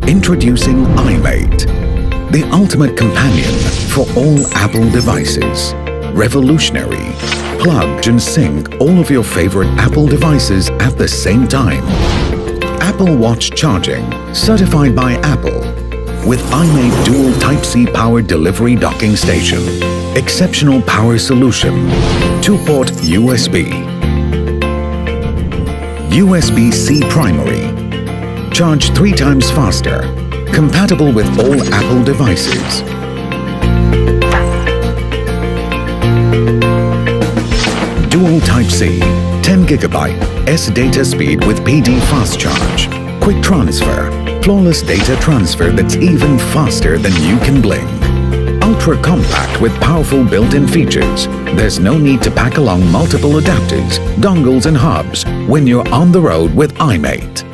Introducing iMate, the ultimate companion for all Apple devices. Revolutionary. Plug and sync all of your favorite Apple devices at the same time. Apple Watch charging, certified by Apple. With iMate dual Type-C power delivery docking station. Exceptional power solution. 2-port USB. USB-C primary. Charge 3 times faster. Compatible with all Apple devices. Dual Type-C, 10 GB S data speed with PD fast charge. Quick transfer, flawless data transfer that's even faster than you can blink. Ultra compact with powerful built-in features. There's no need to pack along multiple adapters, dongles and hubs when you're on the road with iMate.